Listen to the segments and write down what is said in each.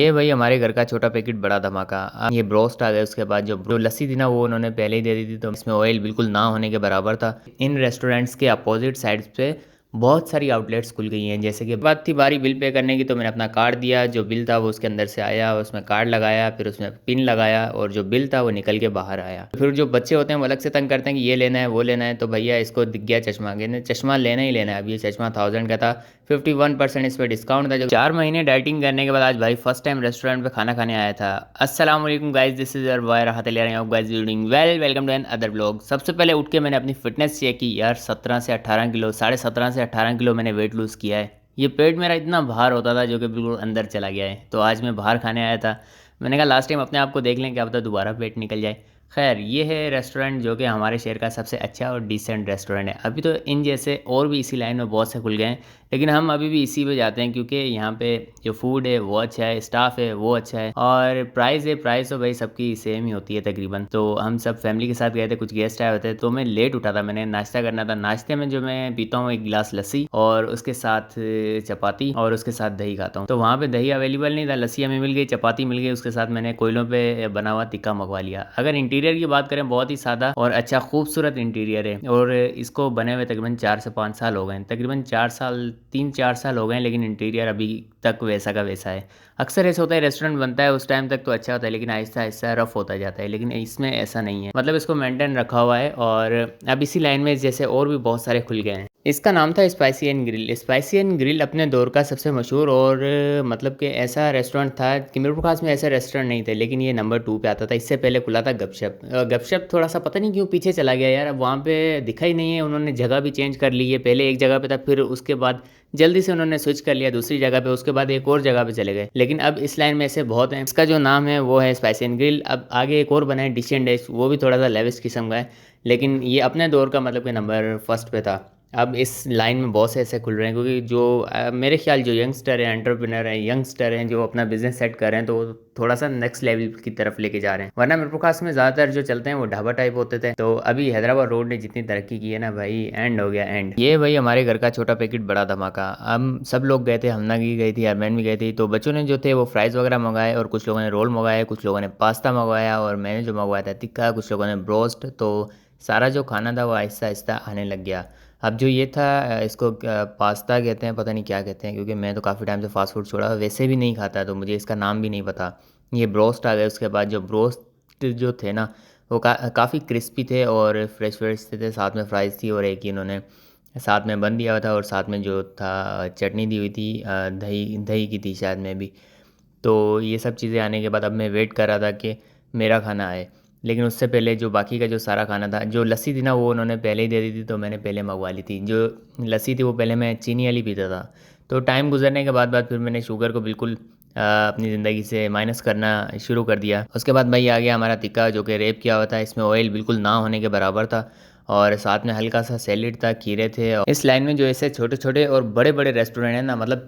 ये भाई हमारे घर का छोटा पैकेट बड़ा धमाका। ये ब्रोस्ट आ गया। उसके बाद जो लस्सी थी ना वो उन्होंने पहले ही दे दी थी, तो इसमें ऑयल बिल्कुल ना होने के बराबर था। इन रेस्टोरेंट्स के अपोजिट साइड पे बहुत सारी आउटलेट्स खुल गई हैं। जैसे कि बात थी बारी बिल पे करने की, तो मैंने अपना कार्ड दिया, जो बिल था वो उसके अंदर से आया, उसमें कार्ड लगाया, फिर उसमें पिन लगाया और जो बिल था वो निकल के बाहर आया। फिर जो बच्चे होते हैं वो अलग से तंग करते हैं कि ये लेना है वो लेना है, तो भैया इसको दिख गया चश्मा, कहने चश्मा लेना ही लेना है। अब ये चश्मा 1000 का था, 51% इस पर डिस्काउंट था। जो 4 महीने डाइटिंग करने के बाद आज भाई फर्स्ट टाइम रेस्टोरेंट पे खाना खाने आया था। अस्सलाम वालेकुम guys, this is your boy Rahat Ali. I guys doing well, welcome to another blog. सबसे पहले उठ के मैंने अपनी फिटनेस चेक की यार, 17 से 18 किलो, 17.5 से 18 किलो मैंने वेट लूज़ किया है। ये पेट मेरा इतना बाहर होता था जो कि बिल्कुल अंदर चला गया है। तो आज मैं बाहर खाने आया था। मैंने कहा लास्ट टाइम अपने आप को देख लें, क्या पता दोबारा पेट निकल जाए। खैर, ये है रेस्टोरेंट जो कि हमारे शहर का सबसे अच्छा और डिसेंट रेस्टोरेंट है। अभी तो इन जैसे और भी इसी लाइन में बहुत से खुल गए हैं, लेकिन हम अभी भी इसी पे जाते हैं क्योंकि यहाँ पे जो फूड है वो अच्छा है, स्टाफ है वो अच्छा है, और प्राइस तो भाई सबकी सेम ही होती है तकरीबन। तो हम सब फैमिली के साथ गए थे, कुछ गेस्ट आए होते हैं, तो मैं लेट उठा था, मैंने नाश्ता करना था। नाश्ते में जो मैं पीता हूँ, एक गिलास लस्सी और उसके साथ चपाती और उसके साथ दही खाता हूँ। तो वहाँ पे दही अवेलेबल नहीं था, लस्सी हमें मिल गई, चपाती मिल गई, उसके साथ मैंने कोयलों पे बना हुआ टिक्का मंगवा लिया। अगर इंटीरियर की बात करें, बहुत ही सादा और अच्छा खूबसूरत इंटीरियर है, और इसको बने हुए तकरीबन 4 से 5 साल हो गए हैं, तकरीबन 4 साल, 3-4 साल हो गए हैं, लेकिन इंटीरियर अभी तक वैसा का वैसा है। अक्सर ऐसा होता है, रेस्टोरेंट बनता है उस टाइम तक तो अच्छा होता है, लेकिन आहिस्ता आहिस्ता रफ होता जाता है, लेकिन इसमें ऐसा नहीं है, मतलब इसको मेंटेन रखा हुआ है। और अब इसी लाइन में जैसे और भी बहुत सारे खुल गए हैं। इसका नाम था spicy and grill. Spicy and grill अपने दौर का सबसे मशहूर और मतलब कि ऐसा रेस्टोरेंट था कि मीरपुर खास में ऐसे रेस्टोरेंट नहीं थे, लेकिन ये नंबर 2 पे आता था। इससे पहले खुला था गपशप। गपशप थोड़ा सा पता नहीं क्यों पीछे चला गया यार, अब वहाँ पे दिखा ही नहीं है। उन्होंने जगह भी चेंज कर ली है, पहले एक जगह पे था, फिर उसके बाद जल्दी से उन्होंने स्विच कर लिया दूसरी जगह पे, उसके बाद एक और जगह पे चले गए। लेकिन अब इस लाइन में ऐसे बहुत हैं। इसका जो नाम है वो है स्पाइसी एंड ग्रिल। अब आगे एक और बना है डिश एंड डैश, वो भी थोड़ा सा लेविश किस्म का है, लेकिन ये अपने दौर का मतलब कि नंबर फर्स्ट पे था। अब इस लाइन में बहुत से ऐसे खुल रहे हैं, क्योंकि जो मेरे ख्याल जो यंगस्टर हैं, एंटरप्रेन्योर हैं, यंगस्टर हैं जो अपना बिजनेस सेट कर रहे हैं, तो वो थोड़ा सा नेक्स्ट लेवल की तरफ लेके जा रहे हैं। वरना मीरपुर खास में ज़्यादातर जो चलते हैं वो ढाबा टाइप होते थे। तो अभी हैदराबाद रोड ने जितनी तरक्की की है ना भाई, एंड हो गया एंड। ये भाई हमारे घर का छोटा पैकेट बड़ा धमाका। हम सब लोग गए थे, हमना की गई थी, अरमैन भी गई थी। तो बच्चों ने जो थे वो फ्राइज़ वगैरह मंगाए, और कुछ लोगों ने रोल मंगाए, कुछ लोगों ने पास्ता मंगवाया, और मैंने जो मंगवाया था टिक्का, कुछ लोगों ने ब्रोस्ट। तो सारा जो खाना था वो आहिस्ता आहिस्ता आने लग गया। अब जो ये था इसको पास्ता कहते हैं, पता नहीं क्या कहते हैं, क्योंकि मैं तो काफ़ी टाइम से फास्ट फूड छोड़ा, वैसे भी नहीं खाता, तो मुझे इसका नाम भी नहीं पता। ये ब्रोस्ट आ गए। उसके बाद जो ब्रोस्ट जो थे ना वो काफ़ी क्रिस्पी थे और फ्रेश फ्रेश थे, साथ में फ्राइज़ थी, और एक ही इन्होंने साथ में बन दिया हुआ था, और साथ में जो था चटनी दी हुई थी, दही दही की थी शायद में भी। तो ये सब चीज़ें आने के बाद अब मैं वेट कर रहा था कि मेरा खाना आए, लेकिन उससे पहले जो बाकी का जो सारा खाना था, जो लस्सी थी ना वो उन्होंने पहले ही दे दी थी, तो मैंने पहले मंगवा ली थी। जो लस्सी थी वो पहले मैं चीनी वाली पीता था, तो टाइम गुजरने के बाद फिर मैंने शुगर को बिल्कुल अपनी ज़िंदगी से माइनस करना शुरू कर दिया। उसके बाद भाई आ गया हमारा टिक्का, जो कि रैप किया हुआ था, इसमें ऑयल बिल्कुल ना होने के बराबर था, और साथ में हल्का सा सैलेड था, खीरे थे। और इस लाइन में जो ऐसे छोटे छोटे और बड़े बड़े रेस्टोरेंट हैं ना, मतलब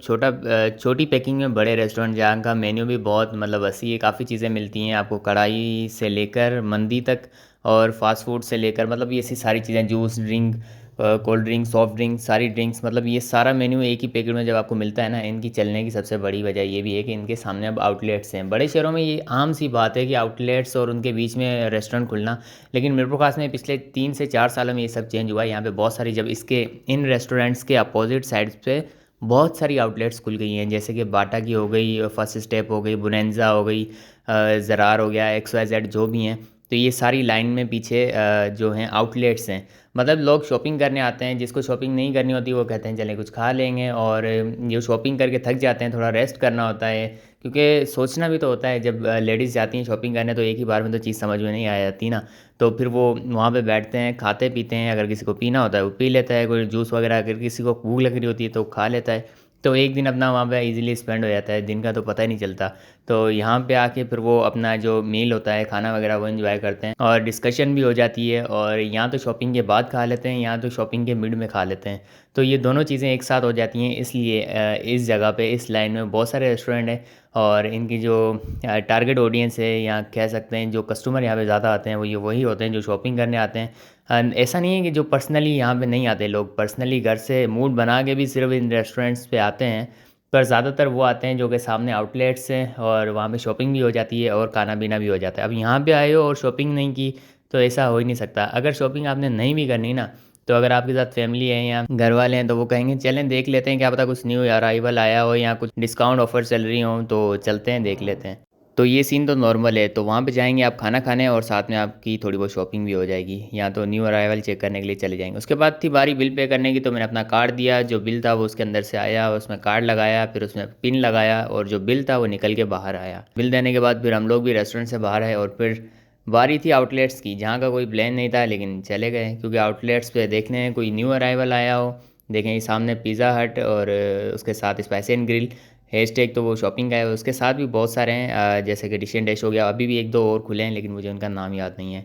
छोटी पैकिंग में बड़े रेस्टोरेंट, जहाँ का मेन्यू भी बहुत मतलब वसी है, काफ़ी चीज़ें मिलती हैं आपको, कढ़ाई से लेकर मंदी तक, और फास्ट फूड से लेकर मतलब ये ऐसी सारी चीज़ें, juice drink, cold drink, soft drink, सारी ड्रिंक्स, मतलब ये सारा मेन्यू एक ही पैकेट में जब आपको मिलता है ना। इनकी चलने की सबसे बड़ी वजह ये भी है कि इनके सामने अब आउटलेट्स हैं। बड़े शहरों में ये आम सी बात है कि आउटलेट्स और उनके बीच में रेस्टोरेंट खुलना, लेकिन मीरपुर खास में पिछले 3 से 4 सालों में ये सब चेंज हुआ है। यहाँ पे बहुत सारी, जब इसके इन रेस्टोरेंट्स के अपोजिट साइड्स पे बहुत सारी आउटलेट्स खुल गई हैं, जैसे कि बाटा की हो गई, फर्स्ट स्टेप हो गई, बुनेंजा हो गई, ज़रार हो गया, XYZ जो भी हैं। तो ये सारी लाइन में पीछे जो हैं आउटलेट्स हैं, मतलब लोग शॉपिंग करने आते हैं, जिसको शॉपिंग नहीं करनी होती वो कहते हैं चलें कुछ खा लेंगे, और जो शॉपिंग करके थक जाते हैं, थोड़ा रेस्ट करना होता है, क्योंकि सोचना भी तो होता है। जब लेडीज़ जाती हैं शॉपिंग करने, तो एक ही बार में तो चीज़ समझ में नहीं आ जाती ना। तो फिर वो वहाँ पे बैठते हैं, खाते पीते हैं, अगर किसी को पीना होता है वो पी लेता है, कोई जूस वगैरह, अगर किसी को भूख लग रही होती है तो खा लेता है। तो एक दिन अपना वहाँ पे इजीली स्पेंड हो जाता है, दिन का तो पता ही नहीं चलता। तो यहाँ पे आके फिर वो अपना जो मील होता है, खाना वगैरह, वो एंजॉय करते हैं, और डिस्कशन भी हो जाती है। और यहाँ तो शॉपिंग के बाद खा लेते हैं, यहाँ तो शॉपिंग के मिड में खा लेते हैं। तो ये दोनों चीज़ें एक साथ हो जाती हैं, इसलिए इस जगह पे, इस लाइन में बहुत सारे रेस्टोरेंट हैं, और इनकी जो टारगेट ऑडियंस है, या कह सकते हैं जो कस्टमर यहाँ पे ज़्यादा आते हैं, वो ये वही होते हैं जो शॉपिंग करने आते हैं। ऐसा नहीं है कि जो पर्सनली यहाँ पे नहीं आते लोग, पर्सनली घर से मूड बना के भी सिर्फ इन रेस्टोरेंट्स पे आते हैं। पर ज़्यादातर वो आते हैं जो कि सामने आउटलेट्स हैं और वहाँ पे शॉपिंग भी हो जाती है और खाना पीना भी हो जाता है। अब यहाँ पे आए हो और शॉपिंग नहीं की तो ऐसा हो ही नहीं सकता। अगर शॉपिंग आपने नहीं भी करनी ना, तो अगर आपके साथ फैमिली है या घर वाले हैं तो वो कहेंगे चलें देख लेते हैं, क्या पता कुछ न्यू अराइवल आया हो या कुछ डिस्काउंट ऑफर चल रही हो, तो चलते हैं देख लेते हैं। तो ये सीन तो नॉर्मल है। तो वहाँ पे जाएंगे आप खाना खाने और साथ में आपकी थोड़ी बहुत शॉपिंग भी हो जाएगी, या तो न्यू अराइवल चेक करने के लिए चले जाएंगे। उसके बाद थी बारी बिल पे करने की, तो मैंने अपना कार्ड दिया, जो बिल था वो उसके अंदर से आया, उसमें कार्ड लगाया, फिर उसमें पिन लगाया और जो बिल था वो निकल के बाहर आया। बिल देने के बाद फिर हम लोग भी रेस्टोरेंट से बाहर आए और फिर बारी थी आउटलेट्स की, जहाँ का कोई प्लान नहीं था लेकिन चले गए, क्योंकि आउटलेट्स पे देखने हैं कोई न्यू अराइवल आया हो। देखें ये सामने पिज़्ज़ा हट और उसके साथ स्पाइसी एंड ग्रिल, हैशटैग तो वो शॉपिंग का है, उसके साथ भी बहुत सारे हैं, जैसे कि डिश एंड डैश हो गया, अभी भी एक दो और खुले हैं लेकिन मुझे उनका नाम याद नहीं है।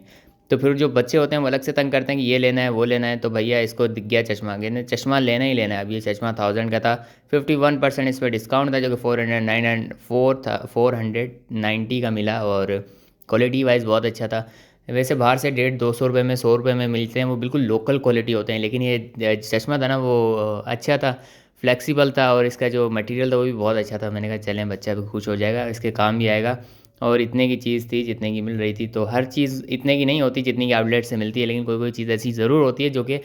तो फिर जो बच्चे होते हैं वो अलग से तंग करते हैं कि ये लेना है वो लेना है, तो भैया इसको दिख गया चश्मा, कहने चश्मा लेना ही लेना है। अब ये चश्मा 1000 का था, 51% इस पर डिस्काउंट था, जो कि 490 का मिला और क्वालिटी वाइज बहुत अच्छा था। वैसे बाहर से 150-200 रुपये में 100 रुपये में मिलते हैं, वो बिल्कुल लोकल क्वालिटी होते हैं, लेकिन ये चश्मा था ना वो अच्छा था, फ्लेक्सिबल था और इसका जो मटेरियल था वो भी बहुत अच्छा था। मैंने कहा चलें बच्चा भी खुश हो जाएगा, इसके काम भी आएगा। और इतने की चीज़ थी जितने की मिल रही थी, तो हर चीज़ इतने की नहीं होती जितनी की आउटलेट से मिलती है, लेकिन कोई कोई चीज़ ऐसी ज़रूर होती है जो कि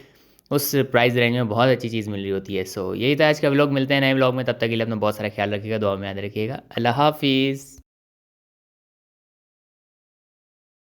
उस प्राइस रेंज में बहुत अच्छी चीज़ मिल रही होती है। सो यही था आज का व्लॉग, मिलते हैं नए व्लॉग में, तब तक के लिए अपना बहुत सारा ख्याल रखिएगा, दुआ में याद रखिएगा। अल्लाह हाफिज़।